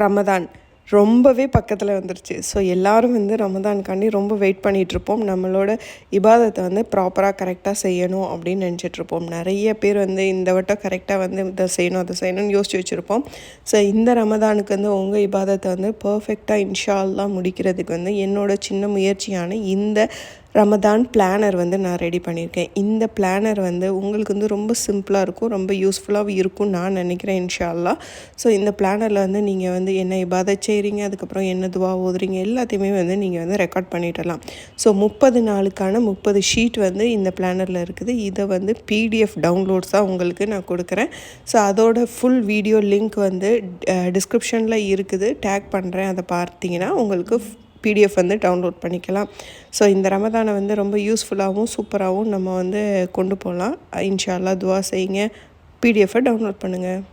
ரமதான் ரொம்பவே பக்கத்தில் வந்துருச்சு. ஸோ எல்லோரும் வந்து ரமதானுக்காண்டி ரொம்ப வெயிட் பண்ணிகிட்ருப்போம். நம்மளோட இபாதத்தை வந்து ப்ராப்பராக கரெக்டாக செய்யணும் அப்படின்னு நினச்சிட்ருப்போம். நிறைய பேர் வந்து இந்த வட்டம் கரெக்டாக வந்து இதை செய்யணும் அதை செய்யணும்னு யோசிச்சு வச்சுருப்போம். ஸோ இந்த ரமதானுக்கு வந்து உங்கள் இபாதத்தை வந்து பர்ஃபெக்டாக இன்ஷா அல்லாஹ் முடிக்கிறதுக்கு வந்து என்னோடய சின்ன முயற்சியான இந்த ரமதான் பிளானர் வந்து நான் ரெடி பண்ணியிருக்கேன். இந்த பிளானர் வந்து உங்களுக்கு வந்து ரொம்ப சிம்பிளாக இருக்கும், ரொம்ப யூஸ்ஃபுல்லாகவும் இருக்கும் நான் நினைக்கிறேன் இன்ஷா அல்லாஹ். ஸோ இந்த பிளானரில் வந்து நீங்கள் வந்து என்ன இபாதத் செய்கிறீங்க, அதுக்கப்புறம் என்ன துவா ஓதுறீங்க எல்லாத்தையுமே வந்து நீங்கள் வந்து ரெக்கார்ட் பண்ணிடலாம். ஸோ 30 நாளுக்கான 30 ஷீட் வந்து இந்த பிளானரில் இருக்குது. இதை வந்து பிடிஎஃப் டவுன்லோட்ஸாக உங்களுக்கு நான் கொடுக்குறேன். ஸோ அதோட ஃபுல் வீடியோ லிங்க் வந்து டிஸ்கிரிப்ஷனில் இருக்குது, டேக் பண்ணுறேன். அதை பார்த்தீங்கன்னா உங்களுக்கு பிடிஎஃப் வந்து டவுன்லோட் பண்ணிக்கலாம். ஸோ இந்த ரமதானை வந்து ரொம்ப யூஸ்ஃபுல்லாகவும் சூப்பராகவும் நம்ம வந்து கொண்டு போகலாம். இன்ஷா அல்லாஹ் துவா செய்யுங்க, பிடிஎஃபை டவுன்லோட் பண்ணுங்கள்.